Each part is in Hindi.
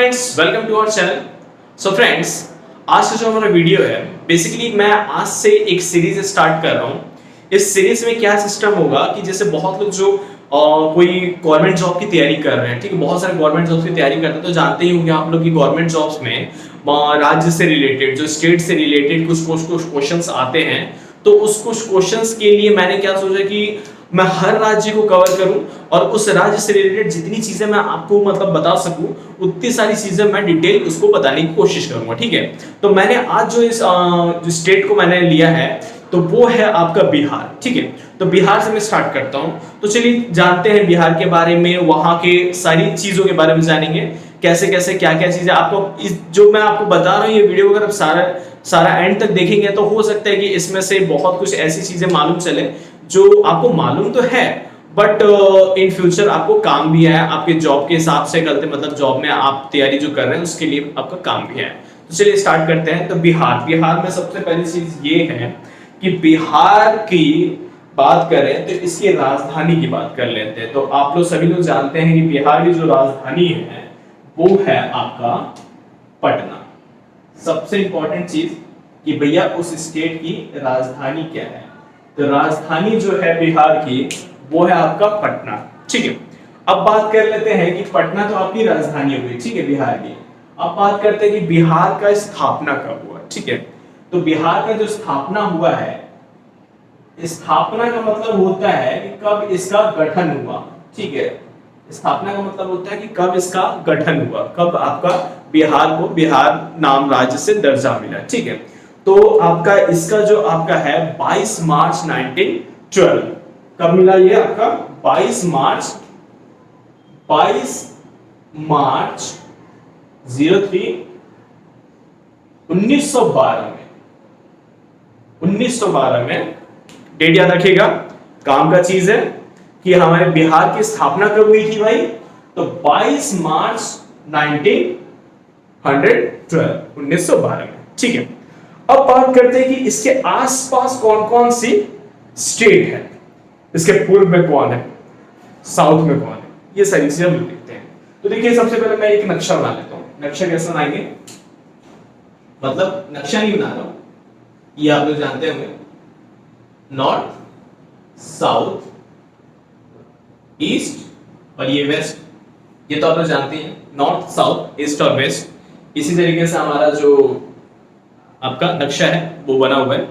Friends, welcome to our channel. So friends, आज का जो हमारा वीडियो है, बेसिकली मैं आज से एक सीरीज स्टार्ट कर रहा हूँ। इस सीरीज में क्या सिस्टम होगा कि जैसे बहुत लोग जो कोई गवर्नमेंट जॉब की तैयारी कर रहे हैं, ठीक है, बहुत सारे गवर्नमेंट जॉब्स की तैयारी करते हैं, तो जानते ही होंगे आप लोग कि गवर्नमेंट जॉब्स में राज्य से रिलेटेड, जो स्टेट से रिलेटेड कुछ क्वेश्चंस आते हैं। तो उस कुछ क्वेश्चंस के लिए मैंने क्या सोचा कि मैं हर राज्य को कवर करूं और उस राज्य से रिलेटेड जितनी चीजें मैं आपको मतलब बता सकूं, उतनी सारी चीजें मैं डिटेल उसको बताने की कोशिश करूंगा, ठीक है। तो मैंने आज जो इस जो स्टेट को मैंने लिया है, तो वो है आपका बिहार, ठीक है। तो बिहार से मैं स्टार्ट करता हूं। तो चलिए जानते हैं बिहार के बारे में, वहां के सारी चीजों के बारे में जानेंगे, कैसे कैसे क्या क्या चीजें आपको इस जो मैं आपको बता रहा हूँ, ये वीडियो अगर आप सारा एंड तक देखेंगे तो हो सकता है कि इसमें से बहुत कुछ ऐसी चीजें मालूम चले जो आपको मालूम तो है, बट इन फ्यूचर आपको काम भी है, आपके जॉब के हिसाब से करते, मतलब जॉब में आप तैयारी जो कर रहे हैं उसके लिए आपका काम भी है। तो चलिए स्टार्ट करते हैं। तो बिहार में सबसे पहली चीज ये है कि बिहार की बात करें तो इसकी राजधानी की बात कर लेते हैं। तो आप लोग सभी लोग जानते हैं कि बिहार की जो राजधानी है वो है आपका पटना। सबसे इंपॉर्टेंट चीज कि भैया उस स्टेट की राजधानी क्या है। तो राजधानी जो है बिहार की वो है आपका पटना, ठीक है। अब बात कर लेते हैं कि पटना तो आपकी राजधानी हो गई, ठीक है, बिहार की। अब बात करते हैं कि बिहार का स्थापना कब हुआ, ठीक है। तो बिहार का जो स्थापना हुआ है, स्थापना का मतलब होता है कि कब इसका गठन हुआ, ठीक है। स्थापना का मतलब होता है कि कब इसका गठन हुआ, कब आपका बिहार को बिहार नाम राज्य से दर्जा मिला, ठीक है। तो आपका इसका जो आपका है 22 मार्च 1912। कब मिला ये आपका 22 मार्च 03 1912 में डेट याद रखिएगा। काम का चीज है कि हमारे बिहार की स्थापना कब हुई थी भाई, तो 22 मार्च 1912 में, ठीक है। अब बात करते हैं कि इसके आसपास कौन कौन सी स्टेट है, इसके पूर्व में कौन है, साउथ में कौन है, ये सारी चीजें हम देखते हैं। तो देखिए सबसे पहले मैं एक नक्शा बना लेता हूं। नक्शा कैसे बनाएंगे, मतलब नक्शा नहीं बना रहा हूं, ये आप लोग जानते होंगे, नॉर्थ, साउथ, ईस्ट और ये वेस्ट, ये तो आप लोग जानते हैं, नॉर्थ, साउथ, ईस्ट और वेस्ट। इसी तरीके से हमारा जो आपका नक्शा है वो बना हुआ है।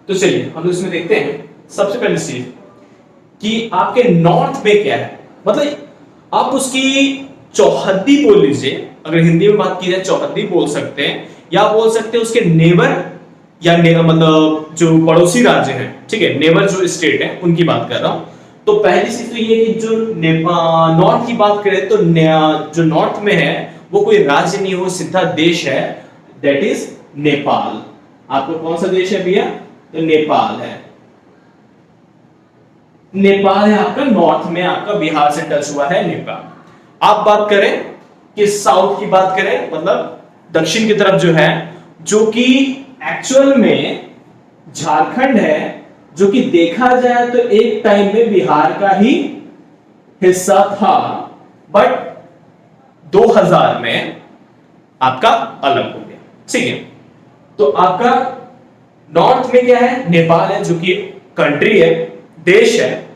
तो चलिए हम इसमें देखते हैं। सबसे पहली चीज कि आपके नॉर्थ में क्या है, मतलब आप उसकी चौहद्दी बोल लीजिए, अगर हिंदी में बात की जाए चौहद्दी बोल सकते हैं, या बोल सकते हैं उसके नेबर, या मतलब जो पड़ोसी राज्य हैं, ठीक है, नेबर जो स्टेट है उनकी बात कर रहा हूं। तो पहली चीज तो ये कि जो नॉर्थ की बात करें तो जो नॉर्थ में है वो कोई राज्य नहीं, वो सीधा देश है, दैट इज नेपाल। आपको कौन सा देश है भैया, तो नेपाल है। नेपाल है आपका नॉर्थ में, आपका बिहार से टच हुआ है नेपाल। आप बात करें कि साउथ की बात करें, मतलब दक्षिण की तरफ जो है, जो कि एक्चुअल में झारखंड है, जो कि देखा जाए तो एक टाइम में बिहार का ही हिस्सा था, बट 2000 में आपका अलग हो गया, ठीक है। तो आपका नॉर्थ में क्या है, नेपाल है, जो कि कंट्री है, देश है।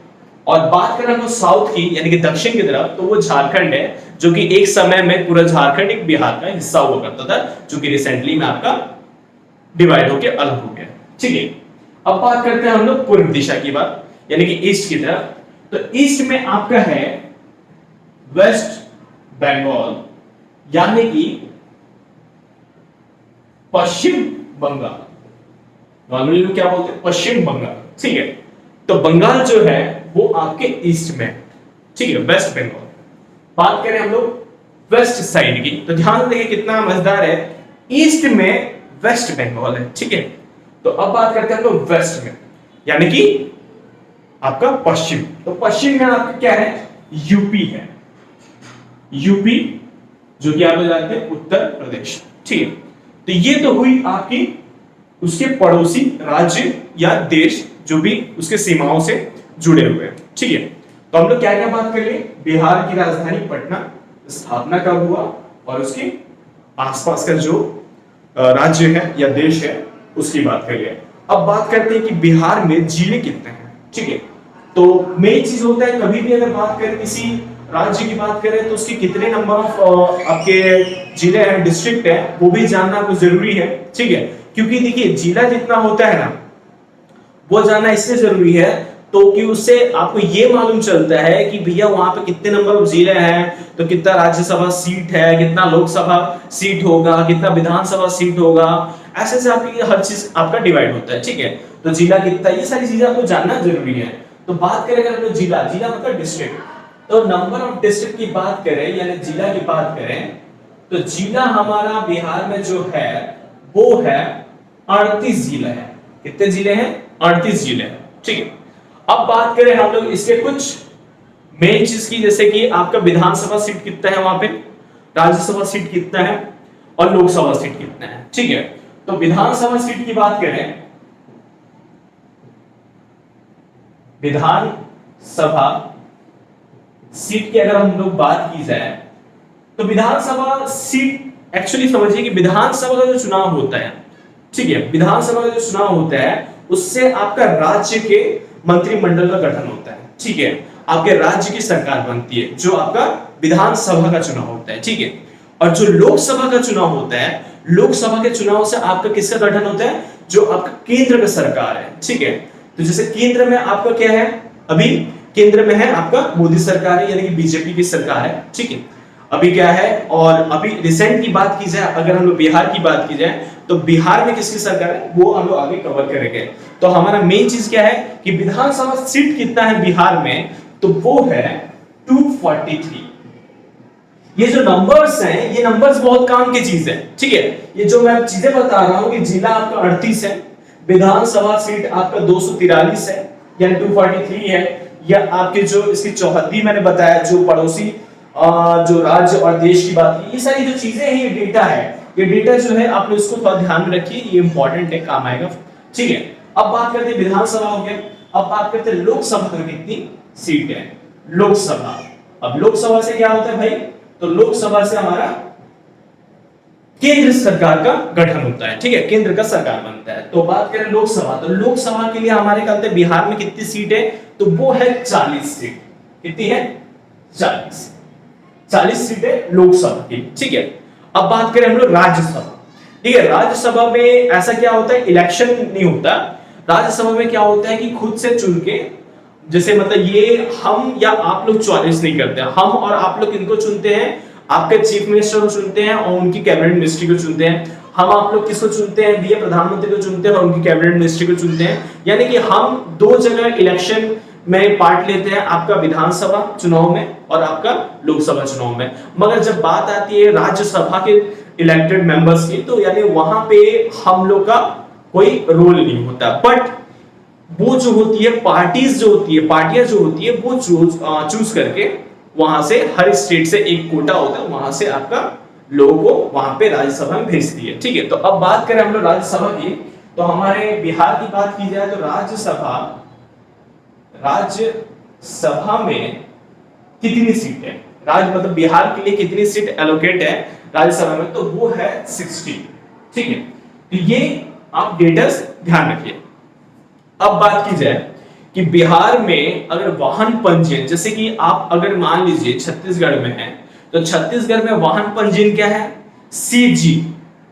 और बात करें हम साउथ की, यानी कि दक्षिण की तरफ, तो वो झारखंड है, जो कि एक समय में पूरा झारखंड एक बिहार का हिस्सा हुआ करता था, जो कि रिसेंटली में आपका डिवाइड होकर अलग हो गया, ठीक है। अब बात करते हैं हम लोग पूर्व दिशा की बात, यानी कि ईस्ट की तरफ। तो ईस्ट में आपका है वेस्ट बंगाल, यानी कि पश्चिम बंगाल, नॉर्मली लोग क्या बोलते हैं, पश्चिम बंगाल, ठीक है। तो बंगाल जो है वो आपके ईस्ट में, ठीक है, वेस्ट बंगाल। बात करें हम लोग वेस्ट साइड की, तो ध्यान देखिए कितना मजेदार है, ईस्ट में वेस्ट बंगाल है, ठीक है। तो अब बात करते हैं हम लोग वेस्ट में, यानी कि आपका पश्चिम। तो पश्चिम में आपका क्या है, यूपी है, यूपी जो कि आप लोग जानते हैं उत्तर प्रदेश, ठीक है। तो ये तो हुई आपकी उसके पड़ोसी राज्य या देश जो भी उसके सीमाओं से जुड़े हुए हैं, ठीक है। तो हम लोग क्या क्या बात कर लिए, बिहार की राजधानी पटना, स्थापना कब हुआ, और उसकी आसपास का जो राज्य है या देश है उसकी बात करिए। अब बात करते हैं कि बिहार में जिले कितने हैं, ठीक है। तो मेन चीज होता है कभी भी अगर बात करें किसी राज्य की बात करें तो उसके कितने नंबर ऑफ आपके जिले हैं, डिस्ट्रिक्ट है, वो भी जानना आपको जरूरी है, ठीक है। क्योंकि देखिए जिला जितना होता है ना वो जानना इसलिए जरूरी है तो कि उससे आपको ये मालूम चलता है कि भैया वहां पे कितने नंबर ऑफ जिले हैं, तो कितना राज्यसभा सीट है, कितना लोकसभा सीट होगा, कितना विधानसभा सीट होगा, ऐसे से आपकी हर चीज आपका डिवाइड होता है, ठीक है। तो जिला कितना, ये सारी चीजें आपको जानना जरूरी है। तो बात करें अगर हम लोग जिला, जिला मतलब डिस्ट्रिक्ट, तो नंबर ऑफ डिस्ट्रिक्ट की बात करें यानी जिला की बात करें तो जिला हमारा बिहार में जो है वो है 38 जिले हैं। कितने जिले हैं? 38 जिले हैं, ठीक है। अब बात करें हम लोग इसके कुछ मेन चीज की, जैसे कि आपका विधानसभा सीट कितना है वहां पे, राज्यसभा सीट कितना है और लोकसभा सीट कितना है, ठीक है। तो विधानसभा सीट की बात करें, विधानसभा सीट की अगर हम लोग बात की जाए तो विधानसभा सीट एक्चुअली समझिए कि विधानसभा का जो चुनाव होता है, ठीक है, विधानसभा का जो चुनाव होता है उससे आपका राज्य के मंत्रिमंडल का गठन होता है, ठीक है। आपके राज्य की सरकार बनती है जो आपका विधानसभा का चुनाव होता है, ठीक है। और जो लोकसभा का चुनाव होता है, लोकसभा के चुनाव से आपका किसका गठन होता है? जो आपका केंद्र में सरकार है, ठीक है। तो जैसे केंद्र में आपका क्या है, अभी केंद्र में है आपका मोदी सरकार है यानी कि बीजेपी की सरकार है, ठीक है। अभी क्या है, और अभी रिसेंट की बात की जाए, अगर हम लोग बिहार की बात की जाए तो बिहार में किसकी सरकार है वो हम लोग आगे कवर करेंगे। तो हमारा मेन चीज क्या है कि विधानसभा सीट कितना है बिहार में, तो वो है 243। ये जो नंबर्स हैं ये नंबर्स बहुत काम की चीज है, ठीक है। ये जो मैं चीजें बता रहा हूं कि जिला आपका 38 है, विधानसभा सीट आपका 243 है यानी 243 है, या आपके जो इसकी चौहद्दी मैंने बताया जो पड़ोसी जो राज्य और देश की बात की, ये सारी जो चीजें हैं ये डेटा है, ये डेटा जो है आप लोग इसको थोड़ा ध्यान में रखिए, ये इंपॉर्टेंट है, काम आएगा, ठीक है। अब बात करते हैं विधानसभा हो गया, अब बात करते हैं लोकसभा का कितनी सीट है, लोकसभा। अब लोकसभा से क्या होता है भाई, तो लोकसभा से हमारा केंद्र सरकार का गठन होता है, ठीक है, केंद्र का सरकार बनता है। तो बात करें लोकसभा, तो लोकसभा के लिए हमारे कहते हैं बिहार में कितनी सीट है, तो वो है 40 सीट। कितनी है? 40 सीटें लोकसभा की, ठीक है। अब बात करें हम लोग राज्यसभा, ठीक है। राज्यसभा में ऐसा क्या होता है, इलेक्शन नहीं होता, राज्यसभा में क्या होता है कि खुद से चुन के, जैसे मतलब ये हम या आप लोग चॉइस नहीं करते, हम और आप लोग किनको चुनते हैं, आपके चीफ मिनिस्टर को चुनते हैं और उनकी कैबिनेट मिनिस्ट्री को चुनते हैं। हम आप लोग किसको चुनते हैं भैया, प्रधानमंत्री को चुनते हैं और उनकी कैबिनेट मिनिस्ट्री को चुनते हैं। यानी कि हम दो जगह इलेक्शन में पार्ट लेते हैं, आपका विधानसभा चुनाव में और आपका लोकसभा चुनाव में। मगर जब बात आती है राज्यसभा के इलेक्टेड मेंबर्स की, तो यानी वहां पे हम लोग का कोई रोल नहीं होता, बट वो जो होती है पार्टीज जो होती है, पार्टियां जो होती है वो चूज करके वहां से हर स्टेट से एक कोटा होता है, वहां से आपका लोगों को वहां पे राज्यसभा में भेजती है, ठीक है। तो अब बात करें हम लोग राज्यसभा की, तो हमारे बिहार की बात की जाए तो राज्यसभा में कितनी सीट है, राज्य मतलब बिहार के लिए कितनी सीट एलोकेट है राज्यसभा में, तो वो है 60, ठीक है। तो ये आप डेटा ध्यान रखिए। अब बात की जाए कि बिहार में अगर वाहन पंजीयन, जैसे कि आप अगर मान लीजिए छत्तीसगढ़ में है, तो छत्तीसगढ़ में वाहन पंजीयन क्या है, सीजी,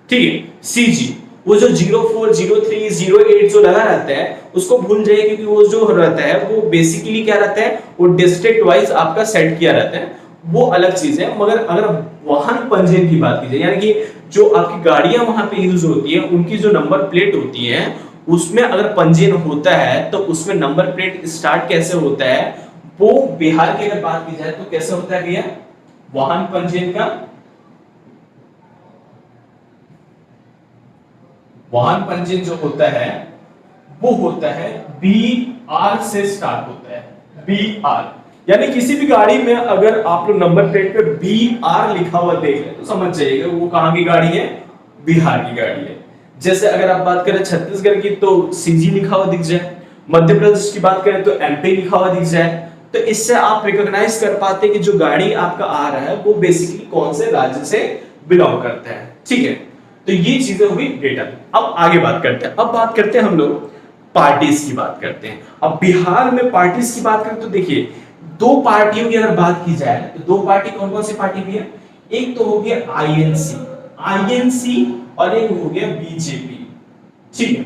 ठीक है, सीजी। वो जो 04, 03, 08 जो लगा रहता है उसको भूल जाइए, क्योंकि वो जो रहता है वो बेसिकली क्या रहता है, वो डिस्ट्रिक्ट वाइज आपका सेट किया रहता है, वो अलग चीज है। मगर अगर वाहन पंजीयन की बात की जाए, यानी कि जो आपकी गाड़ियां वहां पे यूज होती है उनकी जो नंबर प्लेट होती है उसमें अगर पंजीयन होता है तो उसमें नंबर प्लेट स्टार्ट कैसे होता है, वो बिहार की अगर बात की जाए तो कैसे होता है भैया, वाहन पंजीयन का, वाहन पंजीयन जो होता है वो होता है BR से स्टार्ट होता है, BR। यानी किसी भी गाड़ी में अगर आप लोग नंबर प्लेट पे BR लिखा हुआ देख रहे तो समझ जाइएगा वो कहां की गाड़ी है, बिहार की गाड़ी है। जैसे अगर आप बात करें छत्तीसगढ़ की तो CG लिखा हुआ दिख जाए, मध्य प्रदेश की बात करें तो MP लिखा हुआ दिख जाए, तो इससे आप रिकॉग्नाइज कर पाते हैं कि जो गाड़ी आपका आ रहा है वो बेसिकली कौन से राज्य से बिलोंग करता है। ठीक है, तो ये चीजें हुई डेटा। अब आगे बात करते हैं, अब बात करते हैं हम लोग पार्टीज की बात करते हैं। अब बिहार में पार्टीज की बात करें तो देखिए दो पार्टियों की अगर बात की जाए तो दो पार्टी कौन कौन सी पार्टी भी है, एक तो हो गया आईएनसी और एक हो गया बीजेपी। ठीक है,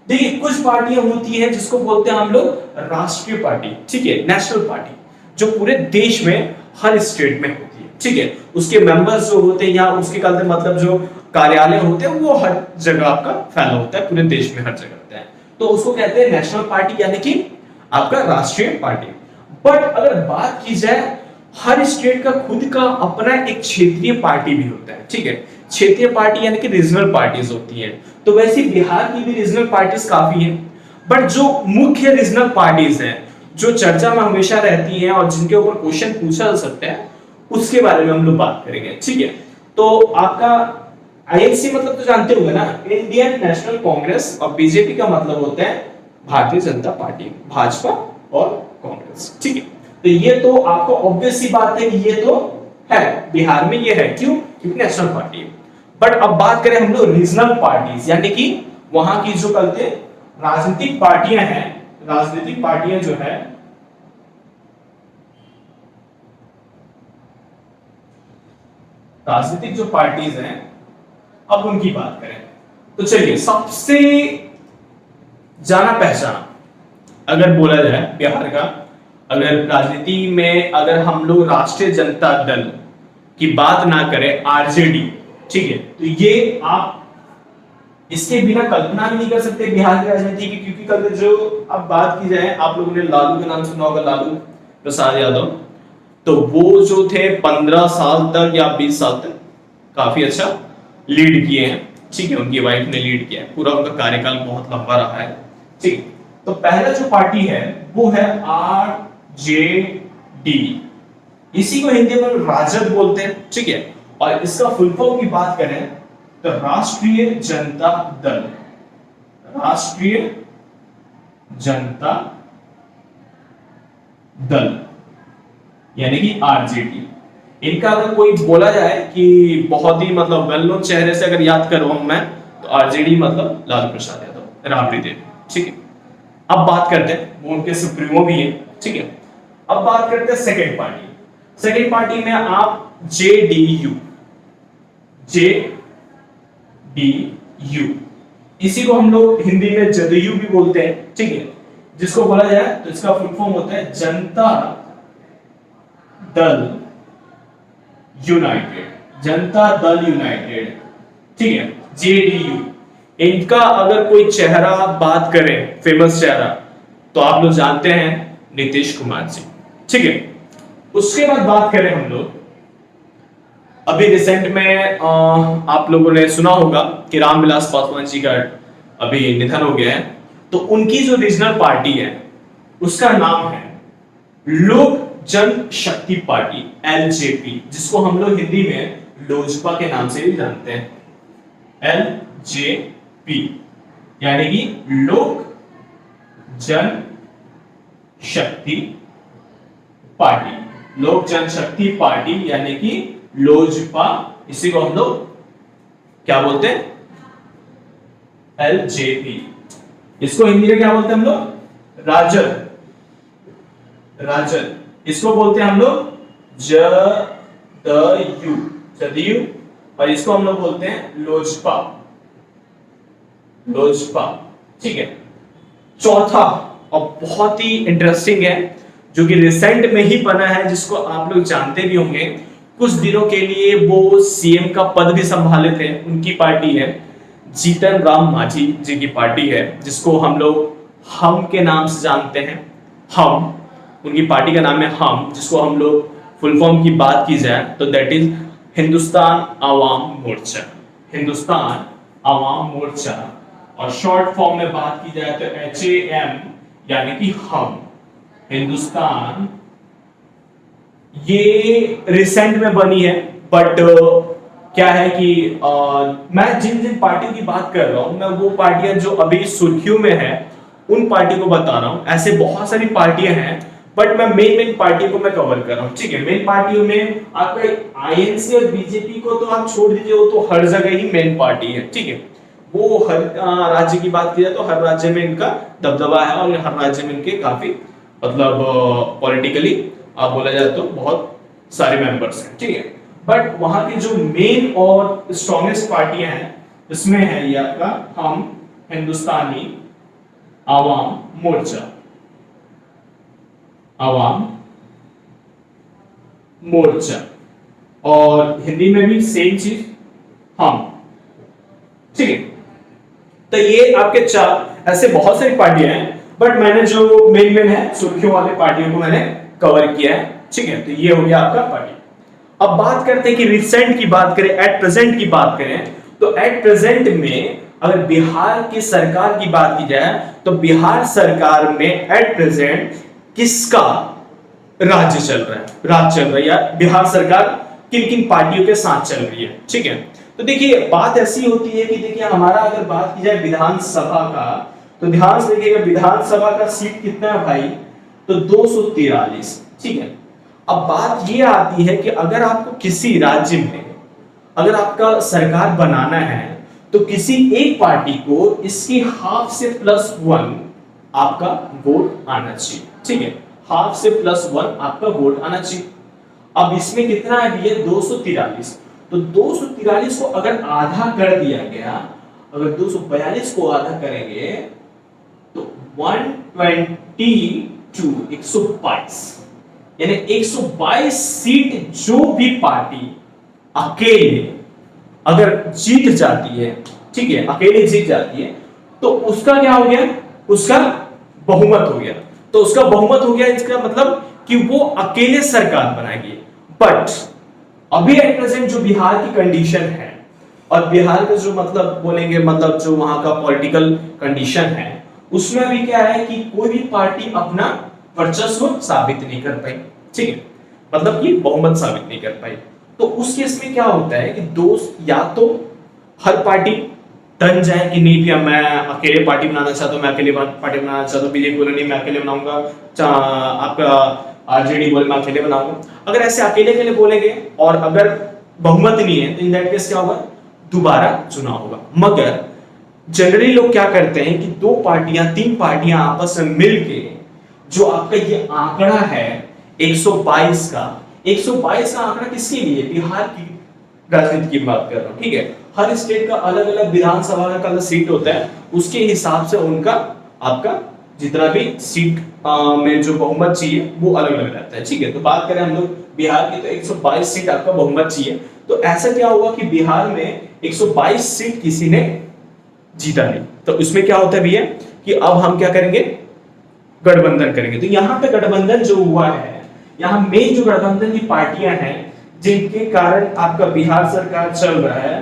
देखिए कुछ पार्टियां होती है जिसको बोलते हैं हम लोग राष्ट्रीय पार्टी, ठीक है, नेशनल पार्टी, जो पूरे देश में हर स्टेट में होती है। ठीक है, उसके मेंबर्स जो होते हैं या उसके कहते मतलब जो कार्यालय होते हैं वो हर जगह आपका फैला होता है, पूरे देश में हर जगह होता है, तो उसको कहते हैं नेशनल पार्टी यानी कि आपका राष्ट्रीय पार्टी। बट अगर बात की जाए हर स्टेट का खुद का अपना एक क्षेत्रीय पार्टी भी होता है। ठीक है, क्षेत्रीय पार्टी यानी कि रीजनल पार्टीज होती हैं, तो वैसे बिहार की भी रीजनल पार्टीज काफी हैं। बट जो मुख्य रीजनल पार्टीज हैं जो चर्चा में हमेशा रहती हैं और जिनके ऊपर क्वेश्चन पूछा जा सकता है उसके बारे में हम लोग बात करेंगे। ठीक है, तो आपका आईएनसी मतलब तो जानते होंगे ना, इंडियन नेशनल कांग्रेस, और बीजेपी का मतलब होता है भारतीय जनता पार्टी, भाजपा और कांग्रेस। ठीक है, तो ये तो आपको ऑब्वियस सी बात है कि ये तो है बिहार में, ये है क्यों, क्योंकि नेशनल पार्टी है। बट अब बात करें हम लोग रीजनल पार्टीज यानी कि वहां की जो कहते राजनीतिक पार्टियां हैं, राजनीतिक पार्टियां जो है राजनीतिक जो पार्टीज हैं अब उनकी बात करें तो चलिए सबसे जाना पहचाना अगर बोला जाए बिहार का, अगर राजनीति में अगर हम लोग राष्ट्रीय जनता दल की बात ना करें, आरजेडी, ठीक है, तो ये आप इसके बिना कल्पना भी नहीं कर सकते बिहार की राजनीति की, क्योंकि कल जो अब बात की जाए, आप लोगों ने लालू का नाम सुना होगा, लालू प्रसाद यादव, तो वो जो थे 15 साल तक या 20 साल तक काफी अच्छा लीड किए हैं। ठीक है, उनकी वाइफ ने लीड किया है, पूरा उनका कार्यकाल बहुत लंबा रहा है। ठीक, तो पहला जो पार्टी है वो है आरजेडी, इसी को हिंदी में राजद बोलते हैं। ठीक है, और इसका फुल फॉर्म की बात करें तो राष्ट्रीय जनता दल, राष्ट्रीय जनता दल यानी कि आरजेडी। इनका अगर कोई बोला जाए कि बहुत ही मतलब वेल नोन चेहरे से अगर याद करूं मैं तो आरजेडी मतलब लालू प्रसाद यादव, राबड़ी देवी। ठीक है, अब बात करते हैं, वो उनके सुप्रीमो भी है। ठीक है, अब बात करते हैं सेकंड पार्टी। सेकंड पार्टी में आप जेडीयू, जेडीयू, इसी को हम लोग हिंदी में जदयू भी बोलते हैं। ठीक है, जिसको बोला जाए तो इसका फुल फॉर्म होता है जनता दल यूनाइटेड, जनता दल यूनाइटेड। ठीक है, जेडीयू। इनका अगर कोई चेहरा बात करें, फेमस चेहरा, तो आप लोग जानते हैं नीतीश कुमार जी। ठीक है, उसके बाद बात करें हम लोग, अभी रिसेंट में आप लोगों ने सुना होगा कि रामविलास पासवान जी का अभी निधन हो गया है, तो उनकी जो रीजनल पार्टी है उसका नाम है लोक जनशक्ति पार्टी, एलजेपी, जिसको हम लोग हिंदी में लोजपा के नाम से भी जानते हैं, एलजेपी यानी कि लोक जनशक्ति पार्टी, लोक जनशक्ति पार्टी यानी कि लोजपा, इसी को हम लोग क्या बोलते हैं, एलजेपी। इसको हिंदी में क्या बोलते हैं हम लोग, राजद, राजद, इसको बोलते हैं हम लोग जदयू, जदयू, और इसको हम लोग बोलते हैं लोजपा, लोजपा। ठीक है, चौथा और बहुत ही इंटरेस्टिंग है जो कि रिसेंट में ही बना है, जिसको आप लोग जानते भी होंगे, कुछ दिनों के लिए वो सीएम का पद भी संभाले थे, उनकी पार्टी है जीतन राम मांझी जी की पार्टी है, जिसको हम लोग हम के नाम से जानते हैं, हम, उनकी पार्टी का नाम है हम, जिसको हम लोग फुल फॉर्म की बात की जाए तो दैट इज हिंदुस्तान आवाम मोर्चा, हिंदुस्तान आवाम मोर्चा, और शॉर्ट फॉर्म में बात की जाए तो HAM यानी कि हम, हिंदुस्तान। ये रिसेंट में बनी है, बट क्या है कि मैं जिन जिन पार्टियों की बात कर रहा हूं, मैं वो पार्टियां जो अभी सुर्खियों में है उन पार्टी को बता रहा हूं। ऐसे बहुत सारी पार्टियां हैं बट मैं मेन पार्टियों को मैं कवर कर रहा हूँ, ठीक है। मेन पार्टियों में आपका आईएनसी और बीजेपी को तो आप छोड़ दीजिए, वो तो हर जगह ही मेन पार्टी है, ठीक है। वो हर राज्य की बात की जाए तो हर राज्य में इनका दबदबा है और हर राज्य में इनके काफी मतलब पॉलिटिकली आप बोला जाए तो बहुत सारे मेंबर्स हैं, ठीक है। बट वहां की जो मेन और स्ट्रॉन्गेस्ट पार्टियां हैं इसमें है ये आपका हम हिंदुस्तानी आवाम मोर्चा, आवाम मोर्चा, और हिंदी में भी सेम चीज हम, ठीक है। तो ये आपके चार ऐसे बहुत सारी पार्टियां हैं, बट मैंने जो मेन है सुर्खियों वाले पार्टियों को मैंने कवर किया है, ठीक है। तो ये हो गया आपका पार्टी। अब बात करते हैं कि रिसेंट की बात करें, एट प्रेजेंट की बात करें, तो एट प्रेजेंट में अगर बिहार की सरकार की बात की जाए तो बिहार सरकार में एट प्रेजेंट किसका राज्य चल रहा है, राज चल रहा है, या बिहार सरकार किन किन पार्टियों के साथ चल रही है, ठीक है। तो देखिए बात ऐसी होती है कि देखिए हमारा अगर बात की जाए विधानसभा का, तो ध्यान से देखिएगा विधानसभा का सीट कितना है भाई, तो 243, ठीक है। अब बात ये आती है कि अगर आपको किसी राज्य में अगर आपका सरकार बनाना है तो किसी एक पार्टी को इसकी हाफ से +1 आपका वोट आना चाहिए, ठीक है। हाफ से +1 आपका वोट आना चाहिए। अब इसमें कितना है भैया, 243, तो 243 को अगर आधा कर दिया गया, अगर 242 को आधा करेंगे तो 122 यानी 122 सीट जो भी पार्टी अकेले अगर जीत जाती है, ठीक है, अकेले जीत जाती है, तो उसका क्या हो गया, उसका बहुमत हो गया। तो उसका बहुमत हो गया, इसका मतलब कि वो अकेले सरकार बनाएगी। बट अभी एट प्रेजेंट जो बिहार की कंडीशन है और बिहार का जो मतलब बोलेंगे मतलब जो वहां का पॉलिटिकल कंडीशन है, उसमें अभी क्या है कि कोई भी पार्टी अपना वर्चस्व साबित नहीं कर पाई, ठीक है, मतलब कि बहुमत साबित नहीं कर पाई। तो उस केस में क्या होता है कि दोस्त या तो हर पार्टी टन जाए कि नहीं भैया मैं अकेले पार्टी बनाना चाहता हूं, मैं अकेले पार्टी बनाना चाहता हूं, बीजेपी बोले नहीं मैं अकेले बनाऊंगा, आपका आरजेडी बोले मैं अकेले बनाऊंगा। अगर ऐसे अकेले अकेले बोलेंगे और अगर बहुमत नहीं है तो इन दैट केस क्या होगा, दोबारा चुनाव होगा। मगर जनरली लोग क्या करते हैं कि 2 पार्टियां 3 पार्टियां आपस में मिलके जो आपका ये आंकड़ा है 122 का, 122 का आंकड़ा किसके लिए, बिहार की राजनीति की बात कर रहा हूं, ठीक है। हर स्टेट का अलग अलग विधानसभा का अलग सीट होता है, उसके हिसाब से उनका आपका जितना भी सीट में जो बहुमत चाहिए वो अलग अलग रहता है, ठीक है। तो बात करें हम लोग बिहार की तो 122 सीट आपका बहुमत चाहिए। तो ऐसा क्या होगा कि बिहार में 122 सीट किसी ने जीता नहीं, तो इसमें क्या होता है भैया कि अब हम क्या करेंगे, गठबंधन करेंगे। तो यहाँ पे गठबंधन जो हुआ है, यहाँ मेन जो गठबंधन की पार्टियां हैं जिनके कारण आपका बिहार सरकार चल रहा है,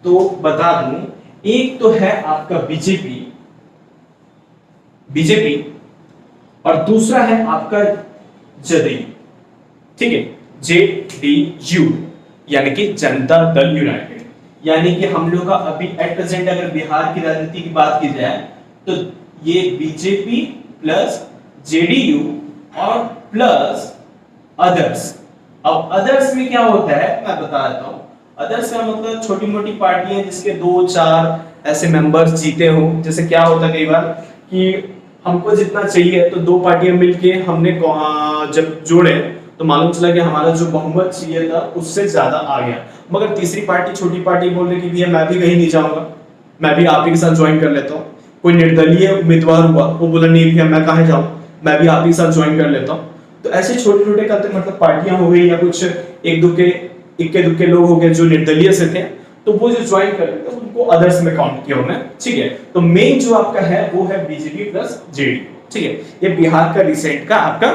तो बता दूं, एक तो है आपका बीजेपी और दूसरा है आपका जदयू, ठीक है, JDU यानी कि जनता दल यूनाइटेड। यानी कि हम लोग का अभी एट प्रेजेंट अगर बिहार की राजनीति की बात की जाए तो ये बीजेपी प्लस JDU और प्लस अदर्स। अब अदर्स में क्या होता है मैं बता देता हूं। अदर्स का मतलब छोटी मोटी पार्टियां जिसके 2-4 ऐसे मेंबर्स जीते हो। जैसे क्या होता है कई बार कि हमको जितना चाहिए तो 2 पार्टियां मिलके हमने जब जोड़े तो मालूम चला कि हमारा जो बहुमत चाहिए था उससे ज्यादा आ गया, मगर तीसरी पार्टी छोटी पार्टी बोल रही कि भैया मैं भी कहीं नहीं जाऊंगा, मैं भी आप ही के साथ ज्वाइन कर लेता हूँ। कोई निर्दलीय उम्मीदवार हुआ, वो बोला नहीं भैया मैं कहाँ जाऊँ, मैं भी आप ही के साथ ज्वाइन कर लेता हूँ। तो ऐसे छोटे छोटे करते मतलब पार्टियां हो गई या कुछ इक्के दुक्के लोग हो गए जो निर्दलीय से थे, तो वो जो ज्वाइन कर लेते उनको अदर्स में काउंट किया हमने, ठीक है। तो मेन जो आपका है वो है बीजेपी प्लस JDU, ठीक है। ये बिहार का रिसेंट का आपका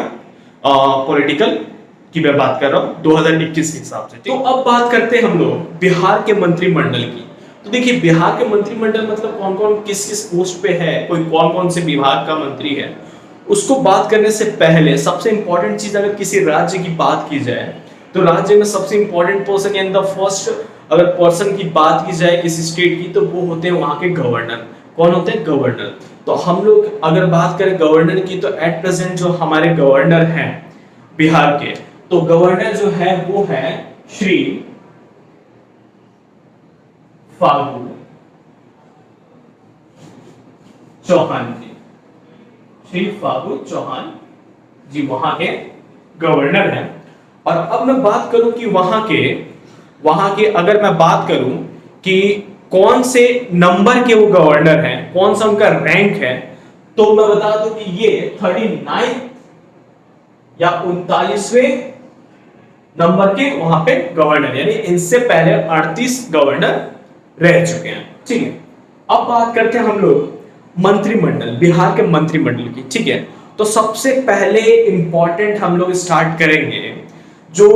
पॉलिटिकल की मैं बात कर रहा हूँ 2021 के हिसाब से। तो अब बात करते हैं हम लोग बिहार के मंत्रिमंडल की। तो देखिए बिहार के मंत्रिमंडल मतलब कौन कौन किस किस पोस्ट पे है, कोई कौन कौन से विभाग का मंत्री है, उसको बात करने से पहले सबसे इंपॉर्टेंट चीज अगर किसी राज्य की बात की जाए तो राज्य में सबसे important person in the first अगर पर्सन की बात की जाए किसी स्टेट की तो वो होते हैं वहां के गवर्नर। कौन होते हैं, गवर्नर। तो हम लोग अगर बात करें गवर्नर की, तो एट प्रेजेंट जो हमारे गवर्नर हैं बिहार के, तो गवर्नर जो है वो है श्री फागू चौहान जी। श्री फागू चौहान जी वहां के गवर्नर हैं। और अब मैं बात करूं कि वहां के अगर मैं बात करूं कि कौन से नंबर के वो गवर्नर हैं, कौन सा उनका रैंक है, तो मैं बता दूं कि ये 39 या 39वें नंबर के वहां पे गवर्नर, यानी इनसे पहले 38 गवर्नर रह चुके हैं। ठीक है, अब बात करते हैं हम लोग मंत्रिमंडल, बिहार के मंत्रिमंडल की। ठीक है, तो सबसे पहले इंपॉर्टेंट हम लोग स्टार्ट करेंगे, जो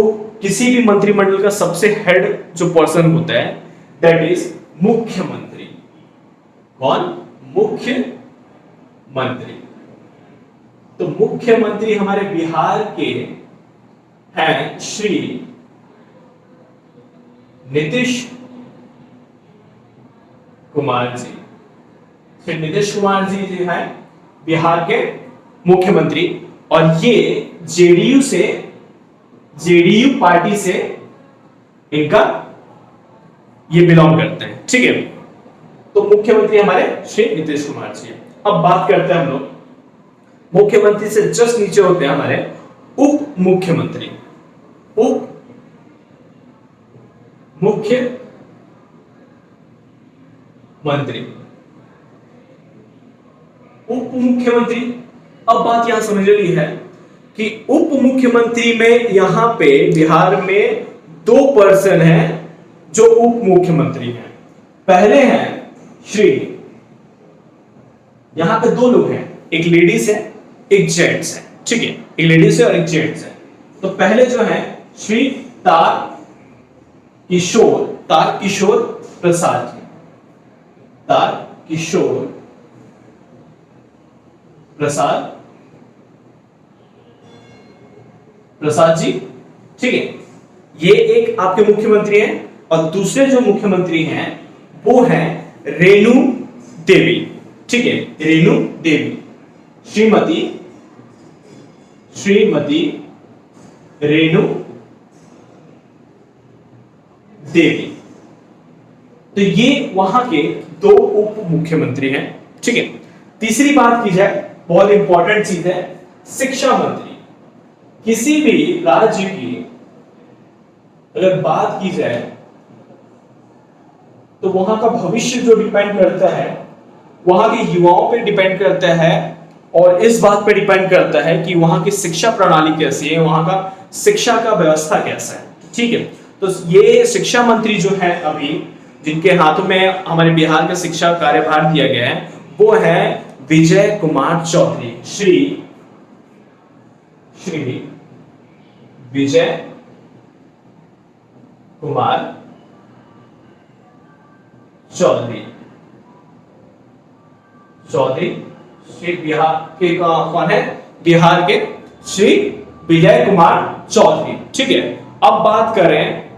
किसी भी मंत्रिमंडल का सबसे हेड जो पर्सन होता है, दैट इज मुख्यमंत्री। कौन? मुख्यमंत्री। तो मुख्यमंत्री हमारे बिहार के हैं श्री नीतीश कुमार जी। श्री नीतीश कुमार जी जो है बिहार के मुख्यमंत्री, और ये जेडीयू पार्टी से इनका ये बिलोंग करते हैं। ठीक है, तो मुख्यमंत्री हमारे श्री नीतीश कुमार जी। अब बात करते हैं हम लोग मुख्यमंत्री से जस्ट नीचे होते हैं हमारे उप मुख्यमंत्री। उप मुख्यमंत्री, उप मुख्यमंत्री। अब बात यहां समझ ली है कि उप मुख्यमंत्री में यहां पे बिहार में 2 पर्सन हैं जो उप मुख्यमंत्री हैं। पहले हैं श्री, यहां पे 2 लोग हैं, एक लेडीज है एक जेंट्स है। ठीक है, एक लेडीज है और एक जेंट्स है। तो पहले जो है श्री तारकिशोर प्रसाद जी। तारकिशोर प्रसाद जी। ठीक है, ये एक आपके मुख्यमंत्री हैं। और दूसरे जो मुख्यमंत्री हैं वो हैं रेणु देवी। ठीक है, रेणु देवी, श्रीमती रेणु देवी। तो ये वहां के 2 उप मुख्यमंत्री हैं। ठीक है, तीसरी बात की जाए, बहुत इंपॉर्टेंट चीज है, शिक्षा मंत्री। किसी भी राज्य की अगर बात की जाए तो वहां का भविष्य जो डिपेंड करता है, वहां के युवाओं पे डिपेंड करता है, और इस बात पे डिपेंड करता है कि वहां की शिक्षा प्रणाली कैसी है, वहां का शिक्षा का व्यवस्था कैसा है। ठीक है, तो ये शिक्षा मंत्री जो है अभी जिनके हाथों में हमारे बिहार का शिक्षा कार्यभार दिया गया है, वो है विजय कुमार चौधरी। श्री विजय कुमार चौधरी। श्री बिहार के कौन है? बिहार के श्री विजय कुमार चौधरी। ठीक है, अब बात करें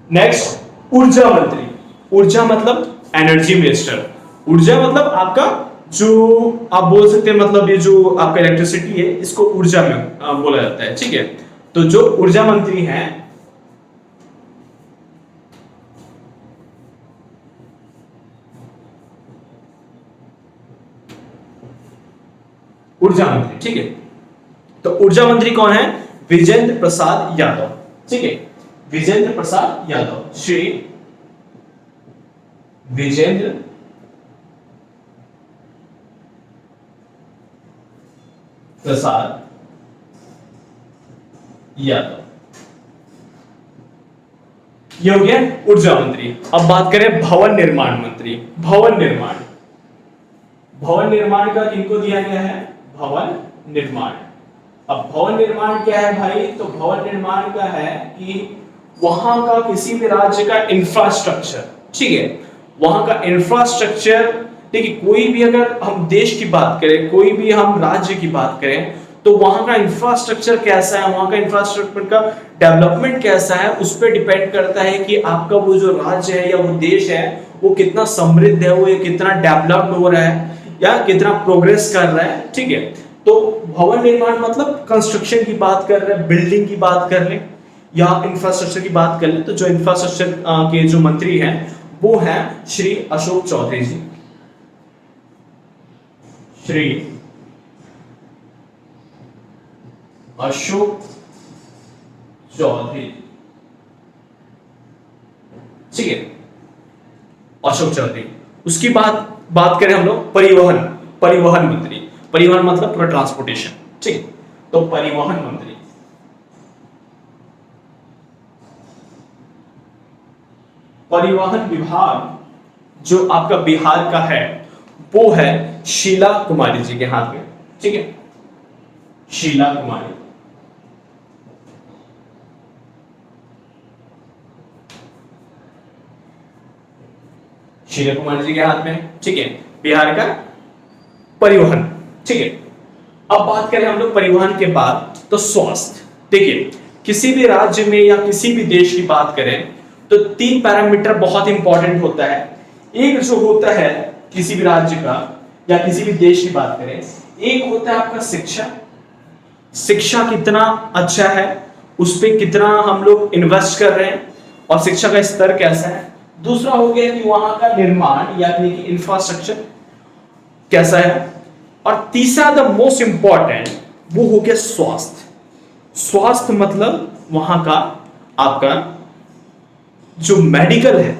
नेक्स्ट ऊर्जा मंत्री। ऊर्जा मतलब एनर्जी मिनिस्टर। ऊर्जा मतलब आपका जो आप बोल सकते हैं, मतलब ये जो आपका इलेक्ट्रिसिटी है इसको ऊर्जा में बोला जाता है। ठीक है, तो जो ऊर्जा मंत्री हैं ऊर्जा मंत्री। ठीक है, तो ऊर्जा मंत्री कौन है? विजेंद्र प्रसाद यादव। ठीक है, विजेंद्र प्रसाद यादव, श्री विजेंद्र प्रसाद यादव। ये हो गया ऊर्जा मंत्री। अब बात करें भवन निर्माण मंत्री। भवन निर्माण का किनको दिया गया है? भवन निर्माण। अब भवन निर्माण क्या है भाई? तो भवन निर्माण का है कि वहां का किसी भी राज्य का इंफ्रास्ट्रक्चर, ठीक है, वहां का इंफ्रास्ट्रक्चर, देखिए कोई भी अगर हम देश की बात करें, कोई भी हम राज्य की बात करें, तो वहां का इंफ्रास्ट्रक्चर कैसा है, वहां का इंफ्रास्ट्रक्चर का डेवलपमेंट कैसा है, उस पर डिपेंड करता है कि आपका वो जो राज्य है या वो देश है वो कितना समृद्ध है, वो कितना डेवलप्ड हो रहा है, या कितना प्रोग्रेस कर रहा है, ठीक है। तो भवन निर्माण मतलब कंस्ट्रक्शन की बात कर रहे हैं, बिल्डिंग की बात कर ले या इंफ्रास्ट्रक्चर की बात कर ले, तो जो इंफ्रास्ट्रक्चर के जो मंत्री हैं वो हैं श्री अशोक चौधरी जी, श्री अशोक चौधरी, ठीक है, अशोक चौधरी। उसकी बात करें हम लोग परिवहन मंत्री, परिवहन मतलब पूरा ट्रांसपोर्टेशन, ठीक है। तो परिवहन मंत्री, परिवहन विभाग जो आपका बिहार का है वो है शीला कुमारी जी के हाथ में, ठीक है, शीला कुमारी। शीला कुमारी जी के हाथ में, ठीक है, बिहार का परिवहन, ठीक है। अब बात करें हम लोग परिवहन के बाद तो स्वास्थ्य। देखिए किसी भी राज्य में या किसी भी देश की बात करें तो 3 पैरामीटर बहुत इंपॉर्टेंट होता है। एक जो होता है किसी भी राज्य का या किसी भी देश की बात करें, एक होता है आपका शिक्षा, शिक्षा कितना अच्छा है, उस पर कितना हम लोग इन्वेस्ट कर रहे हैं और शिक्षा का स्तर कैसा है। दूसरा हो गया कि वहां का निर्माण यानी कि इंफ्रास्ट्रक्चर कैसा है, और तीसरा द मोस्ट इंपॉर्टेंट वो हो गया स्वास्थ्य। स्वास्थ्य मतलब वहां का आपका जो मेडिकल है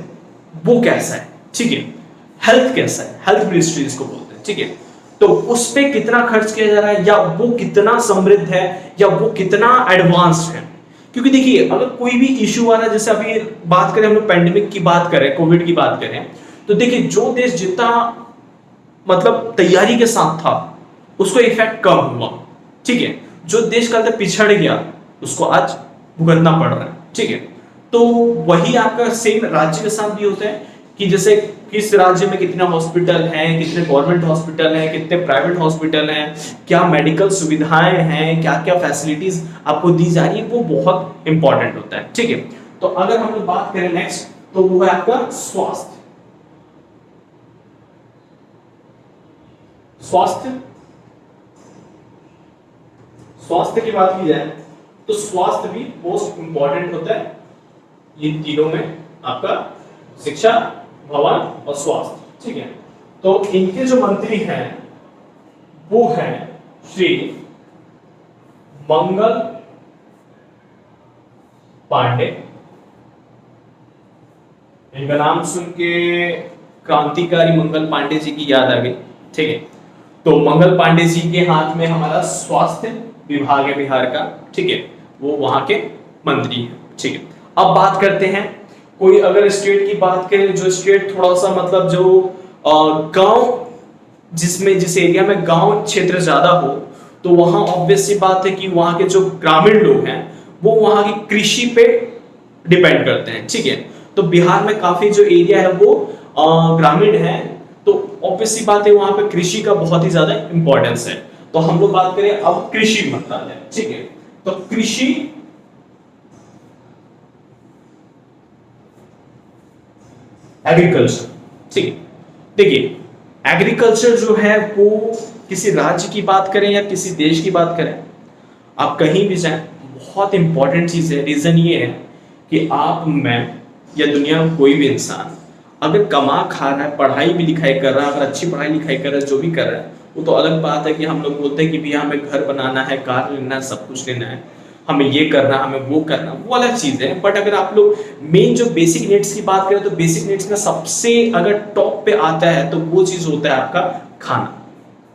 वो कैसा है, ठीक है, हेल्थ कैसा है, हेल्थ मिनिस्ट्री जिसको बोलते हैं, ठीक है। तो उस पे कितना खर्च किया जा रहा है, या वो कितना समृद्ध है, या वो कितना एडवांस्ड है। क्योंकि देखिए अगर कोई भी इश्यू आ रहा है, जैसे अभी बात करें हम लोग पेंडेमिक की बात करें, कोविड की बात करें, तो देखिए जो देश जितना मतलब तैयारी के साथ था उसको इफेक्ट कम हुआ, ठीक है। जो देश कल तक पिछड़ गया उसको आज भुगतना पड़ रहा है, ठीक है। तो वही आपका सेम राज्य के साथ भी होता है कि जैसे किस राज्य में कितना हॉस्पिटल हैं, कितने गवर्नमेंट हॉस्पिटल हैं, कितने प्राइवेट हॉस्पिटल हैं, क्या मेडिकल सुविधाएं हैं, क्या क्या फैसिलिटीज आपको दी जा रही है, वो बहुत इंपॉर्टेंट होता है, ठीक है। तो अगर हम लोग बात करें नेक्स्ट तो वो है आपका स्वास्थ्य। स्वास्थ्य की बात की जाए तो स्वास्थ्य भी मोस्ट इंपॉर्टेंट होता है। ये तीनों में आपका शिक्षा, भवन और स्वास्थ्य, ठीक है। तो इनके जो मंत्री हैं वो हैं श्री मंगल पांडे। इनका नाम सुन के क्रांतिकारी मंगल पांडे जी की याद आ गई, ठीक है। तो मंगल पांडे जी के हाथ में हमारा स्वास्थ्य विभाग है बिहार का, ठीक है, वो वहां के मंत्री हैं, ठीक है। अब बात करते हैं कोई अगर स्टेट की बात करें, जो स्टेट थोड़ा सा मतलब जो गांव जिसमें जिस एरिया में गांव क्षेत्र ज्यादा हो, तो वहां ऑब्वियस सी बात है कि वहां के जो ग्रामीण लोग हैं वो वहां की कृषि पे डिपेंड करते हैं, ठीक है। तो बिहार में काफी जो एरिया है वो ग्रामीण है, तो ऑब्वियस सी बात है वहां पे कृषि का बहुत ही ज्यादा इंपॉर्टेंस है। तो हम लोग बात करें अब कृषि मंत्रालय, ठीक है। तो कृषि एग्रीकल्चर, ठीक है। देखिए एग्रीकल्चर जो है वो किसी राज्य की बात करें या किसी देश की बात करें, आप कहीं भी जाएं बहुत इंपॉर्टेंट चीज है। रीजन ये है कि आप, मैं या दुनिया में कोई भी इंसान अगर कमा खा रहा है, पढ़ाई भी लिखाई कर रहा है, अगर अच्छी पढ़ाई लिखाई कर रहा है, जो भी कर रहा है, वो तो अलग बात है कि हम लोग बोलते हैं कि भैया हमें घर बनाना है, कार लेना है, सब कुछ लेना है, हमें ये करना, हमें वो करना, वो अलग चीज है। बट अगर आप लोग मेन जो बेसिक नीड्स की बात करें तो बेसिक नीड्स में सबसे अगर टॉप पे आता है तो वो चीज होता है आपका खाना,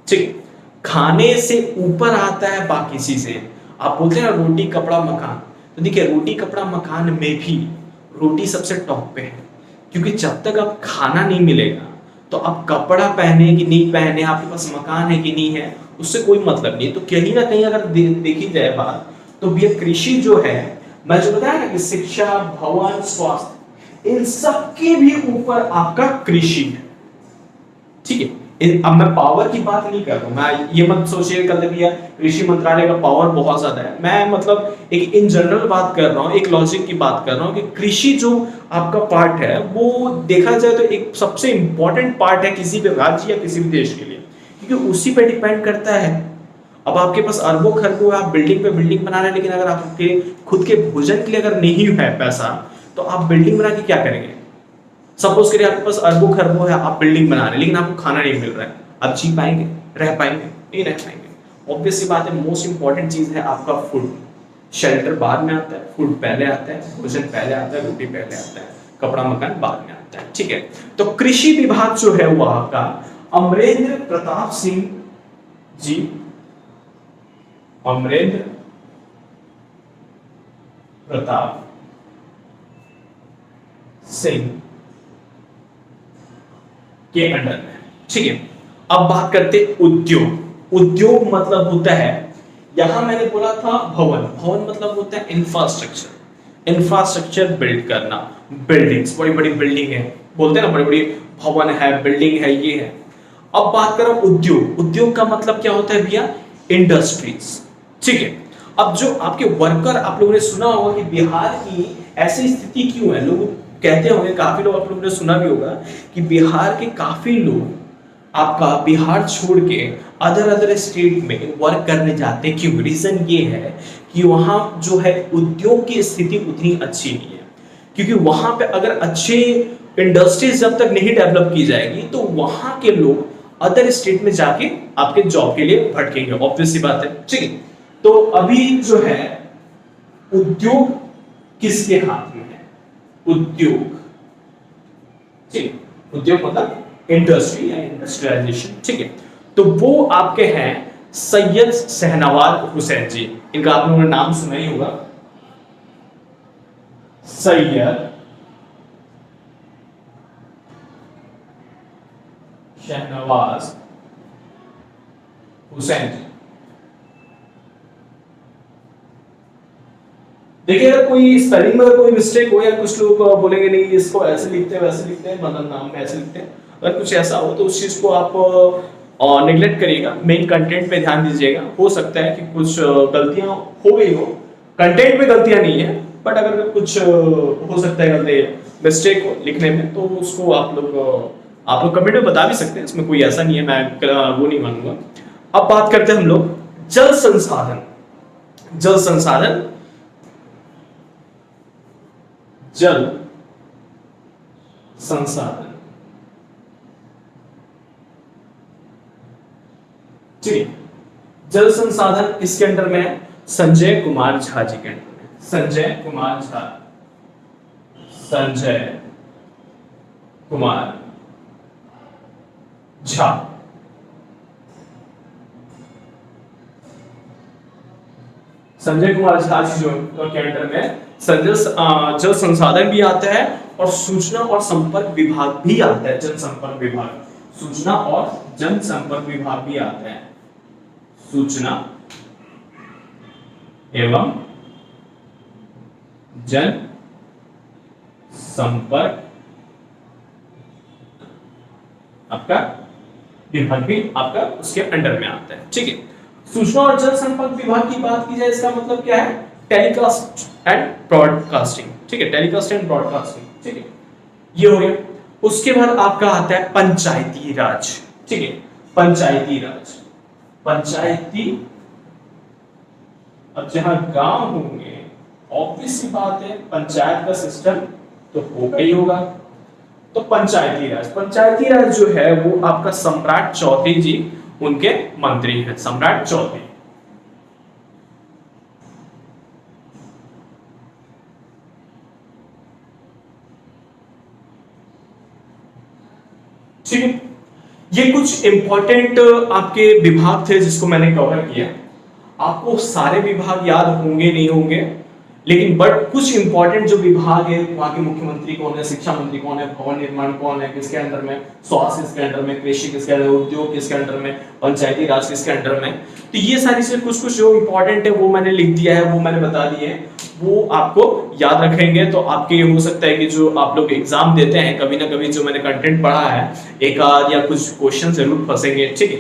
ठीक है। खाने से ऊपर आता है बाकी चीजें। आप बोलते हैं रोटी कपड़ा मकान, तो देखिए रोटी कपड़ा मकान में भी रोटी सबसे टॉप पे है, क्योंकि जब तक आप खाना नहीं मिलेगा तो आप कपड़ा पहने कि नहीं पहने, आपके पास मकान है कि नहीं है, उससे कोई मतलब नहीं। तो कहीं ना कहीं अगर देखी जाए बात तो भैया कृषि जो है, मैं जो बताया ना कि शिक्षा, भवन, स्वास्थ्य, इन सब के भी ऊपर आपका कृषि है, ठीक है। अब मैं पावर की बात नहीं कर रहा हूं, मैं ये मत सोचिए कल भैया कृषि मंत्रालय का पावर बहुत ज्यादा है। मैं मतलब एक इन जनरल बात कर रहा हूं, एक लॉजिक की बात कर रहा हूं कि कृषि जो आपका पार्ट है वो देखा जाए तो एक सबसे इंपॉर्टेंट पार्ट है किसी भी राज्य या किसी भी देश के लिए। क्योंकि उसी पे डिपेंड करता है। अब आपके पास अरबों खरबों आप बिल्डिंग पे बिल्डिंग बना रहे हैं, लेकिन अगर आपके खुद के भोजन के लिए अगर नहीं है पैसा, तो आप बिल्डिंग बना के क्या करेंगे? सपोज करिए आपके पास अरबों खरबों है, आप बिल्डिंग बना रहे हैं, लेकिन आपको खाना नहीं मिल रहा है, आप जी पाएंगे? रह पाएंगे? नहीं रह पाएंगे। ऑब्वियस सी बात है, मोस्ट इंपॉर्टेंट चीज है आपका फूड। शेल्टर बाद में आता है, फूड पहले आता है, भोजन पहले आता है, रोटी पहले आता है, कपड़ा मकान बाद में आता है। ठीक है, तो कृषि विभाग जो है वो आपका अमरेंद्र प्रताप सिंह जी, अमरेंद्र प्रताप सिंह के अंडर में। ठीक है, अब बात करते उद्योग। उद्योग मतलब होता है, यहां मैंने बोला था भवन, भवन मतलब होता है इंफ्रास्ट्रक्चर, इंफ्रास्ट्रक्चर बिल्ड करना, बिल्डिंग्स, बड़ी बड़ी बिल्डिंग है, बोलते हैं ना बड़ी बड़ी भवन है, बिल्डिंग है, ये है। अब बात करो उद्योग। उद्योग का मतलब क्या होता है भैया? इंडस्ट्रीज। ठीक है, अब जो आपके वर्कर, आप लोगों ने सुना होगा कि बिहार की ऐसी स्थिति क्यों है, लोग कहते होंगे, काफी लोग आप लोगों ने सुना भी होगा कि बिहार के काफी लोग आपका बिहार छोड़ के अदर स्टेट में वर्क करने जाते हैं। क्यों? रीजन ये है कि वहां जो है उद्योग की स्थिति उतनी अच्छी नहीं है, क्योंकि वहां पे अगर अच्छे इंडस्ट्रीज जब तक नहीं डेवलप की जाएगी तो वहां के लोग अदर स्टेट में जाके आपके जॉब के लिए भटकेंगे। ऑब्वियस सी बात है। ठीक है, तो अभी जो है उद्योग किसके हाथ में है? उद्योग, ठीक, उद्योग मतलब इंडस्ट्री या इंडस्ट्रियलाइजेशन। ठीक है, तो वो आपके हैं सैयद शाहनवाज हुसैन जी। इनका आप लोगों ने नाम सुना ही होगा, सैयद शाहनवाज हुसैन जी। देखिए, अगर कोई स्पेलिंग में कोई मिस्टेक हो या कुछ लोग बोलेंगे नहीं इसको ऐसे लिखते हैं वैसे लिखते हैं, मतलब नाम में ऐसे लिखते हैं, अगर कुछ ऐसा हो तो उस चीज को आप नेग्लेक्ट करिएगा, मेन कंटेंट पे ध्यान दीजिएगा। हो सकता है कि कुछ गलतियां हो गई हो, कंटेंट में गलतियां नहीं है, बट अगर कुछ हो सकता है गलती मिस्टेक हो लिखने में, तो उसको आप लोग कमेंट में बता भी सकते हैं, इसमें कोई ऐसा नहीं है, मैं वो नहीं मानूंगा। अब बात करते हैं हम लोग जल संसाधन। जल संसाधन, जल संसाधन, ठीक, जल संसाधन इसके अंडर में है संजय कुमार झा जी के अंडर में। संजय कुमार झा, संजय कुमार झा। संजय कुमार झा जी जो के अंडर में जल संसाधन भी आता है और सूचना और संपर्क विभाग भी आता है। जनसंपर्क विभाग, सूचना और जनसंपर्क विभाग भी आता है। सूचना एवं जन संपर्क आपका विभाग भी आपका उसके अंडर में आता है। ठीक है, सूचना और जनसंपर्क विभाग की बात की जाए, इसका मतलब क्या है? Telecast and broadcasting. ठीक है, टेलीकास्ट एंड ब्रॉडकास्टिंग। ठीक है, ये हो गया। उसके बाद आपका आता है पंचायती राज। ठीक है, पंचायती राज, पंचायती, अब जहां गांव होंगे ऑब्वियस सी बात है पंचायत का सिस्टम तो होगा ही होगा। तो पंचायती राज, पंचायती राज जो है वो आपका सम्राट चौधरी जी उनके मंत्री हैं, सम्राट चौधरी। ठीक है, ये कुछ इंपॉर्टेंट आपके विभाग थे जिसको मैंने कवर किया। आपको सारे विभाग याद होंगे नहीं होंगे, लेकिन बट कुछ इंपॉर्टेंट जो विभाग है, वहां के मुख्यमंत्री कौन है, शिक्षा मंत्री कौन है, भवन निर्माण कौन है, किसके अंडर में, स्वास्थ्य किसके अंडर में, कृषि किसके अंडर, उद्योग किसके अंडर में, पंचायती राज किसके अंडर में। तो ये सारी चीजें कुछ कुछ जो इंपॉर्टेंट है वो मैंने लिख दिया है, वो मैंने बता दिए है, वो आपको याद रखेंगे तो आपके हो सकता है कि जो आप लोग एग्जाम देते हैं कभी ना कभी जो मैंने कंटेंट पढ़ा है एक आध या कुछ क्वेश्चन जरूर फंसेंगे। ठीक है,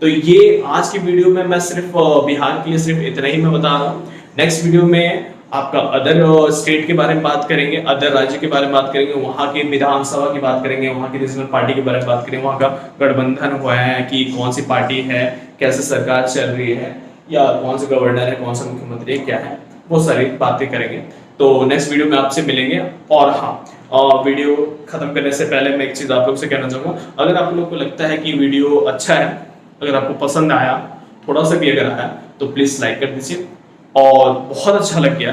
तो ये आज की वीडियो में मैं सिर्फ बिहार के लिए सिर्फ इतना ही मैं बता रहा हूँ। नेक्स्ट वीडियो में आपका अदर स्टेट के बारे में बात करेंगे, अदर राज्य के बारे में बात करेंगे, वहाँ के विधानसभा की बात करेंगे, वहाँ की रीजनल पार्टी के बारे में बात करेंगे, वहाँ का गठबंधन हुआ है कि कौन सी पार्टी है, कैसे सरकार चल रही है, या कौन सा गवर्नर है, कौन सा मुख्यमंत्री है, क्या है, वो सारी बातें करेंगे। तो नेक्स्ट वीडियो में आपसे मिलेंगे। और हाँ, वीडियो खत्म करने से पहले मैं एक चीज़ आप लोग से कहना चाहूँगा, अगर आप लोग को लगता है कि वीडियो अच्छा है, अगर आपको पसंद आया, थोड़ा सा भी अगर आया, तो प्लीज़ लाइक कर दीजिए, और बहुत अच्छा लग गया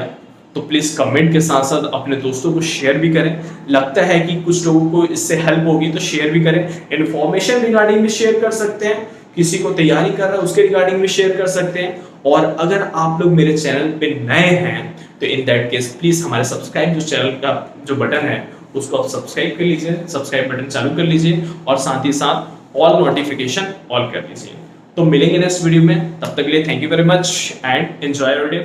तो प्लीज़ कमेंट के साथ साथ अपने दोस्तों को शेयर भी करें। लगता है कि कुछ लोगों को इससे हेल्प होगी तो शेयर भी करें। इन्फॉर्मेशन रिगार्डिंग भी शेयर कर सकते हैं, किसी को तैयारी कर रहा है उसके रिगार्डिंग भी शेयर कर सकते हैं। और अगर आप लोग मेरे चैनल पे नए हैं तो इन दैट केस प्लीज़ हमारे सब्सक्राइब जो चैनल का जो बटन है उसको आप सब्सक्राइब कर लीजिए, सब्सक्राइब बटन चालू कर लीजिए, और साथ ही साथ ऑल नोटिफिकेशन ऑल कर लीजिए। तो मिलेंगे नेक्स्ट वीडियो में, तब तक के लिए thank you very much and enjoy your day.